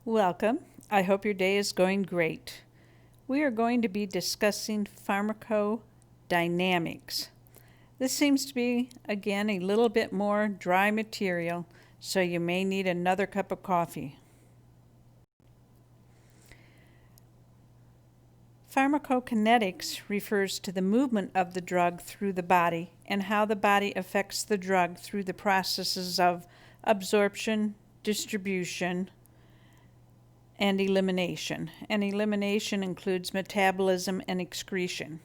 Welcome. I hope your day is going great. We are going to be discussing pharmacodynamics. This seems to be, again, a little bit more dry material, so you may need another cup of coffee. Pharmacokinetics refers to the movement of the drug through the body and how the body affects the drug through the processes of absorption, distribution, and elimination. And elimination includes metabolism and excretion.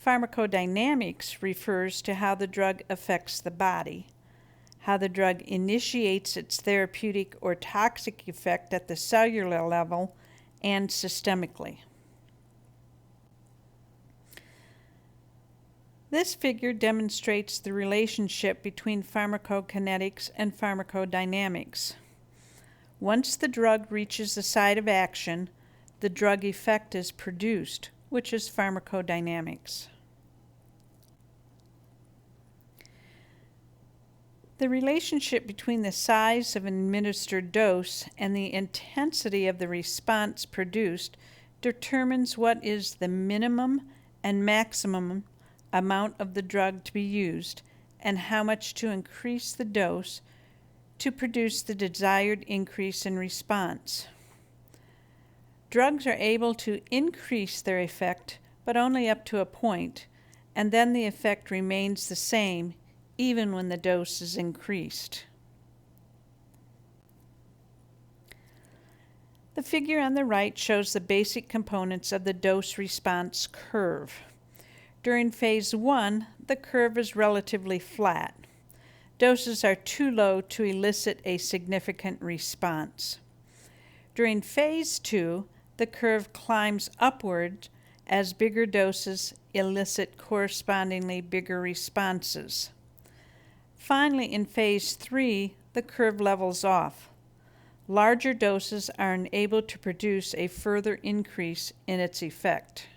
Pharmacodynamics refers to how the drug affects the body, how the drug initiates its therapeutic or toxic effect at the cellular level and systemically. This figure demonstrates the relationship between pharmacokinetics and pharmacodynamics. Once the drug reaches the site of action, the drug effect is produced, which is pharmacodynamics. The relationship between the size of an administered dose and the intensity of the response produced determines what is the minimum and maximum amount of the drug to be used and how much to increase the dose to produce the desired increase in response. Drugs are able to increase their effect, but only up to a point, and then the effect remains the same even when the dose is increased. The figure on the right shows the basic components of the dose-response curve. During phase 1, the curve is relatively flat. Doses are too low to elicit a significant response. During phase 2, the curve climbs upward as bigger doses elicit correspondingly bigger responses. Finally, in phase 3, the curve levels off. Larger doses are unable to produce a further increase in its effect.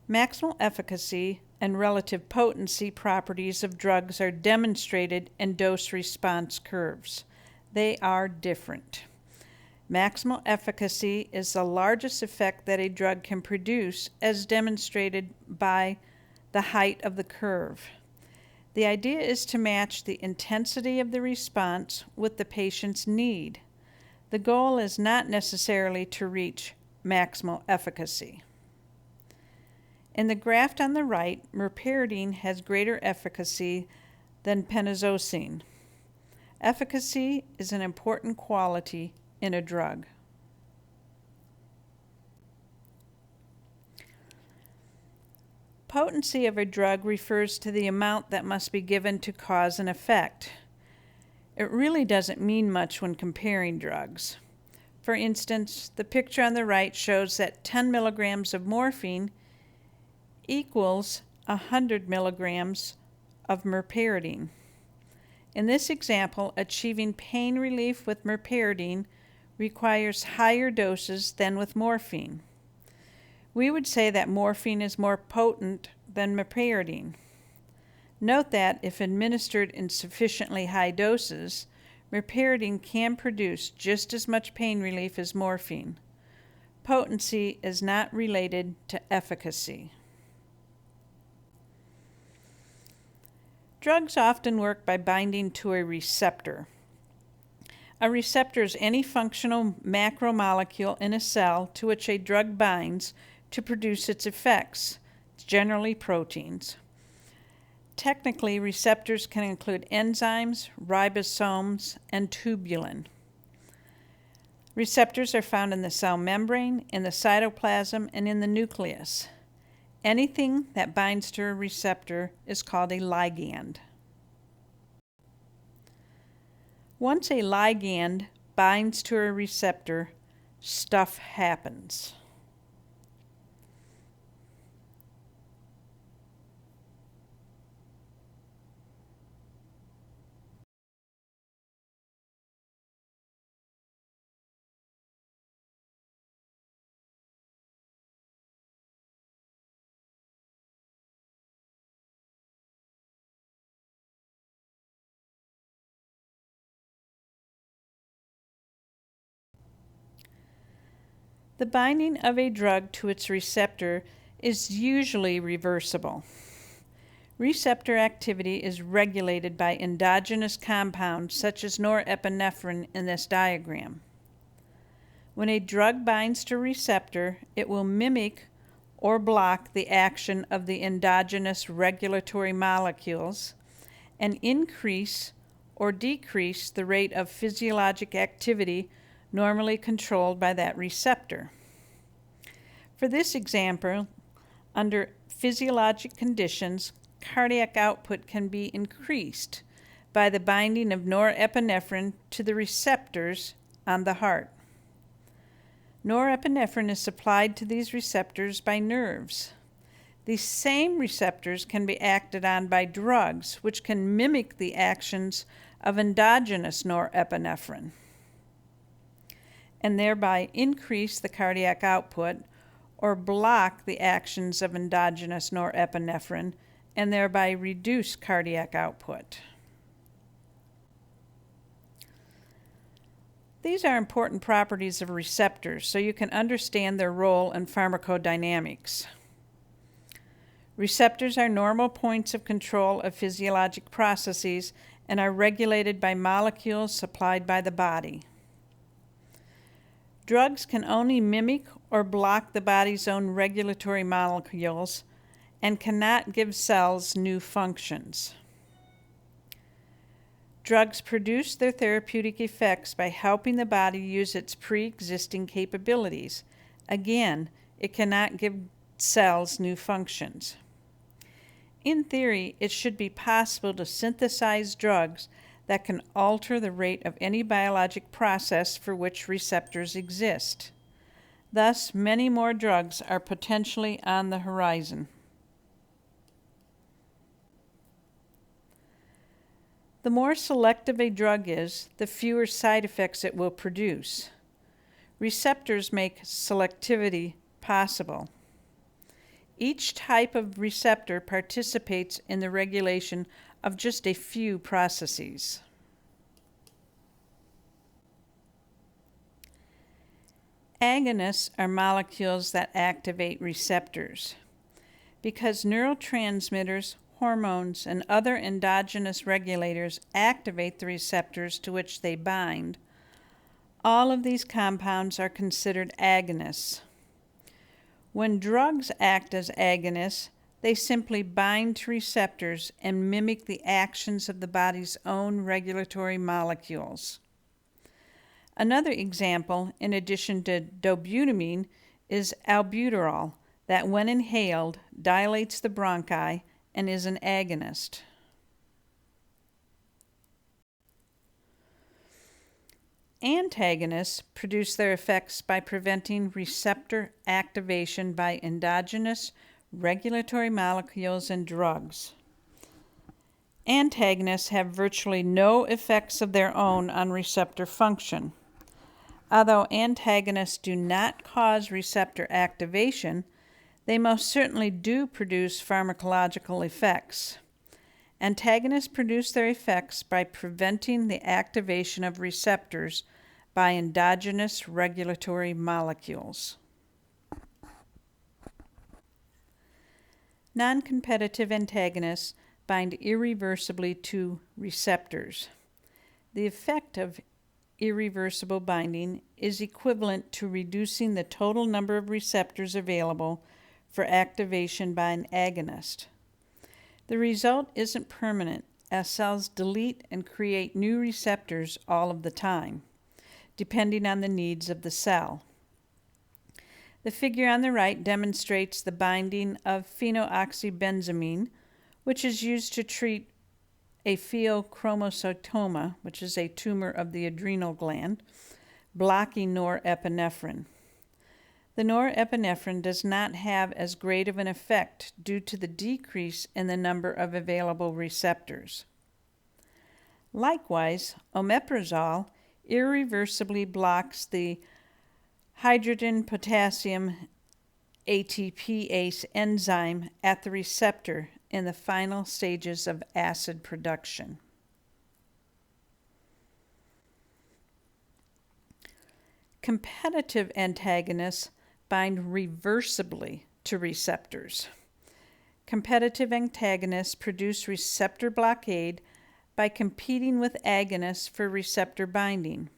Maximal efficacy and relative potency properties of drugs are demonstrated in dose-response curves. They are different. Maximal efficacy is the largest effect that a drug can produce, as demonstrated by the height of the curve. The idea is to match the intensity of the response with the patient's need. The goal is not necessarily to reach maximal efficacy. In the graph on the right, merperidine has greater efficacy than penazocine. Efficacy is an important quality in a drug. Potency of a drug refers to the amount that must be given to cause an effect. It really doesn't mean much when comparing drugs. For instance, the picture on the right shows that 10 milligrams of morphine equals 100 milligrams of merperidine. In this example, achieving pain relief with merperidine requires higher doses than with morphine. We would say that morphine is more potent than merperidine. Note that if administered in sufficiently high doses, merperidine can produce just as much pain relief as morphine. Potency is not related to efficacy. Drugs often work by binding to a receptor. A receptor is any functional macromolecule in a cell to which a drug binds to produce its effects, generally proteins. Technically, receptors can include enzymes, ribosomes, and tubulin. Receptors are found in the cell membrane, in the cytoplasm, and in the nucleus. Anything that binds to a receptor is called a ligand. Once a ligand binds to a receptor, stuff happens. The binding of a drug to its receptor is usually reversible. Receptor activity is regulated by endogenous compounds such as norepinephrine in this diagram. When a drug binds to a receptor, it will mimic or block the action of the endogenous regulatory molecules and increase or decrease the rate of physiologic activity normally controlled by that receptor. For this example, under physiologic conditions, cardiac output can be increased by the binding of norepinephrine to the receptors on the heart. Norepinephrine is supplied to these receptors by nerves. These same receptors can be acted on by drugs, which can mimic the actions of endogenous norepinephrine and thereby increase the cardiac output or block the actions of endogenous norepinephrine and thereby reduce cardiac output. These are important properties of receptors so you can understand their role in pharmacodynamics. Receptors are normal points of control of physiologic processes and are regulated by molecules supplied by the body. Drugs can only mimic or block the body's own regulatory molecules and cannot give cells new functions. Drugs produce their therapeutic effects by helping the body use its pre-existing capabilities. Again, it cannot give cells new functions. In theory, it should be possible to synthesize drugs that can alter the rate of any biologic process for which receptors exist. Thus, many more drugs are potentially on the horizon. The more selective a drug is, the fewer side effects it will produce. Receptors make selectivity possible. Each type of receptor participates in the regulation of just a few processes. Agonists are molecules that activate receptors. Because neurotransmitters, hormones, and other endogenous regulators activate the receptors to which they bind, all of these compounds are considered agonists. When drugs act as agonists, they simply bind to receptors and mimic the actions of the body's own regulatory molecules. Another example, in addition to dobutamine, is albuterol, that when inhaled dilates the bronchi and is an agonist. Antagonists produce their effects by preventing receptor activation by endogenous regulatory molecules and drugs. Antagonists have virtually no effects of their own on receptor function. Although antagonists do not cause receptor activation, they most certainly do produce pharmacological effects. Antagonists produce their effects by preventing the activation of receptors by endogenous regulatory molecules. Non-competitive antagonists bind irreversibly to receptors. The effect of irreversible binding is equivalent to reducing the total number of receptors available for activation by an agonist. The result isn't permanent, as cells delete and create new receptors all of the time, depending on the needs of the cell. The figure on the right demonstrates the binding of phenoxybenzamine, which is used to treat a pheochromocytoma, which is a tumor of the adrenal gland, blocking norepinephrine. The norepinephrine does not have as great of an effect due to the decrease in the number of available receptors. Likewise, omeprazole irreversibly blocks the hydrogen-potassium ATPase enzyme at the receptor in the final stages of acid production. Competitive antagonists bind reversibly to receptors. Competitive antagonists produce receptor blockade by competing with agonists for receptor binding.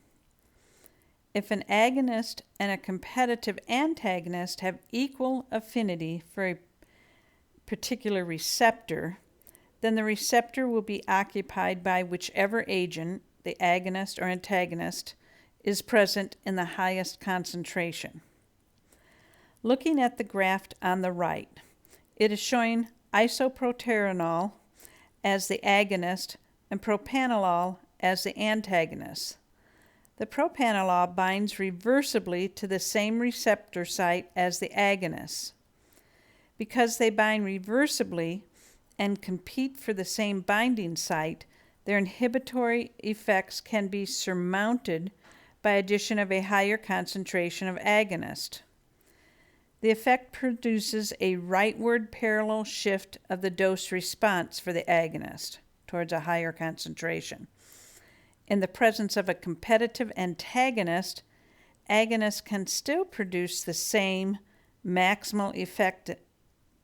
If an agonist and a competitive antagonist have equal affinity for a particular receptor, then the receptor will be occupied by whichever agent, the agonist or antagonist, is present in the highest concentration. Looking at the graph on the right, it is showing isoproterenol as the agonist and propranolol as the antagonist. The propranolol binds reversibly to the same receptor site as the agonist. Because they bind reversibly and compete for the same binding site, their inhibitory effects can be surmounted by addition of a higher concentration of agonist. The effect produces a rightward parallel shift of the dose response for the agonist towards a higher concentration. In the presence of a competitive antagonist, agonists can still produce the same maximal effect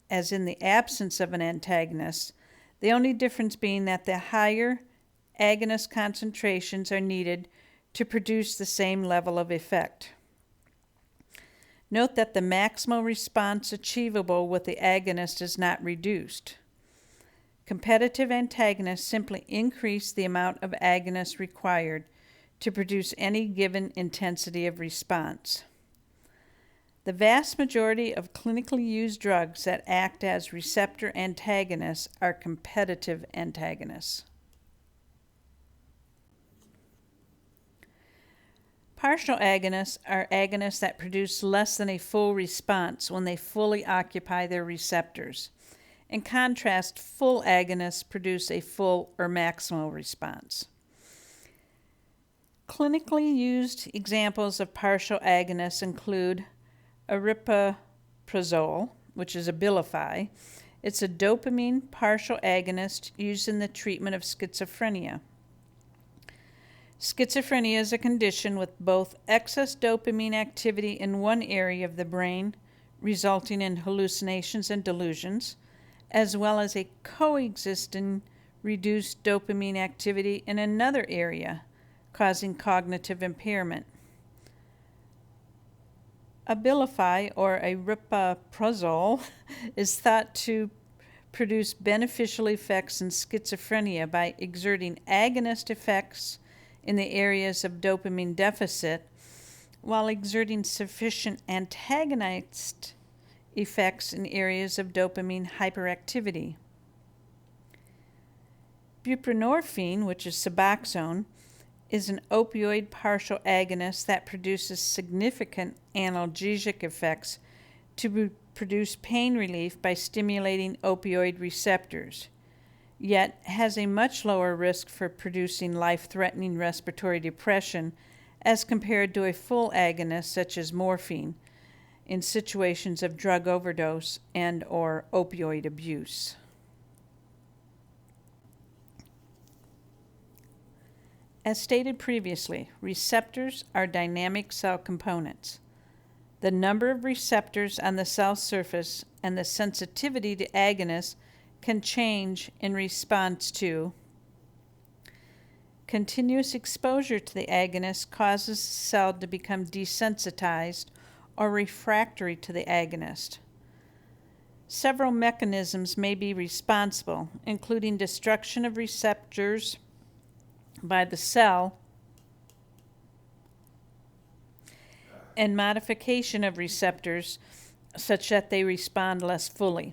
as in the absence of an antagonist, the only difference being that the higher agonist concentrations are needed to produce the same level of effect. Note that the maximal response achievable with the agonist is not reduced. Competitive antagonists simply increase the amount of agonist required to produce any given intensity of response. The vast majority of clinically used drugs that act as receptor antagonists are competitive antagonists. Partial agonists are agonists that produce less than a full response when they fully occupy their receptors. In contrast, full agonists produce a full or maximal response. Clinically used examples of partial agonists include aripiprazole, which is Abilify. It's a dopamine partial agonist used in the treatment of schizophrenia. Schizophrenia is a condition with both excess dopamine activity in one area of the brain, resulting in hallucinations and delusions, as well as a coexisting reduced dopamine activity in another area, causing cognitive impairment. Abilify, or aripiprazole, is thought to produce beneficial effects in schizophrenia by exerting agonist effects in the areas of dopamine deficit, while exerting sufficient antagonist effects in areas of dopamine hyperactivity. Buprenorphine, which is Suboxone, is an opioid partial agonist that produces significant analgesic effects to produce pain relief by stimulating opioid receptors, yet has a much lower risk for producing life-threatening respiratory depression as compared to a full agonist such as morphine in situations of drug overdose and or opioid abuse. As stated previously, receptors are dynamic cell components. The number of receptors on the cell surface and the sensitivity to agonists can change in response to continuous exposure to the agonist causes the cell to become desensitized or refractory to the agonist. Several mechanisms may be responsible, including destruction of receptors by the cell and modification of receptors such that they respond less fully.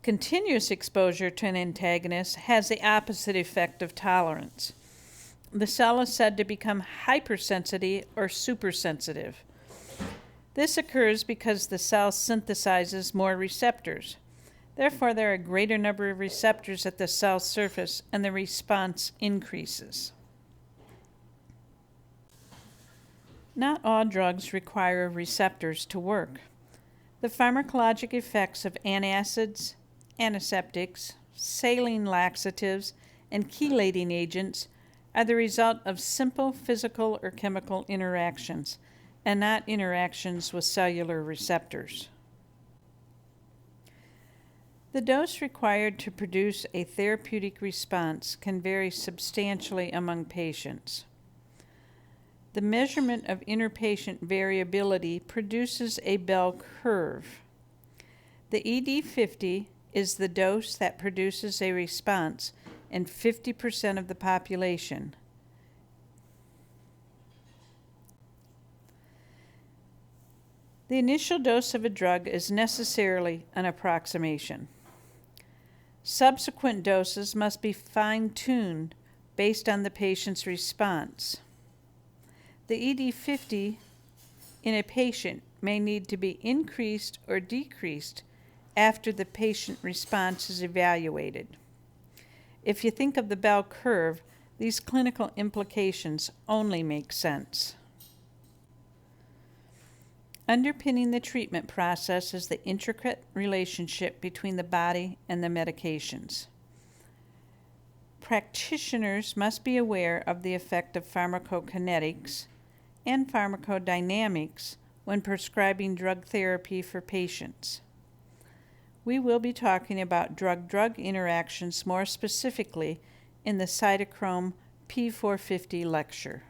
Continuous exposure to an antagonist has the opposite effect of tolerance. The cell is said to become hypersensitive or supersensitive. This occurs because the cell synthesizes more receptors. Therefore, there are a greater number of receptors at the cell surface and the response increases. Not all drugs require receptors to work. The pharmacologic effects of antacids, antiseptics, saline laxatives, and chelating agents are the result of simple physical or chemical interactions and not interactions with cellular receptors. The dose required to produce a therapeutic response can vary substantially among patients. The measurement of interpatient variability produces a bell curve. The ED50 is the dose that produces a response in 50% of the population. The initial dose of a drug is necessarily an approximation. Subsequent doses must be fine-tuned based on the patient's response. The ED50 in a patient may need to be increased or decreased after the patient response is evaluated. If you think of the bell curve, these clinical implications only make sense. Underpinning the treatment process is the intricate relationship between the body and the medications. Practitioners must be aware of the effect of pharmacokinetics and pharmacodynamics when prescribing drug therapy for patients. We will be talking about drug-drug interactions more specifically in the cytochrome P450 lecture.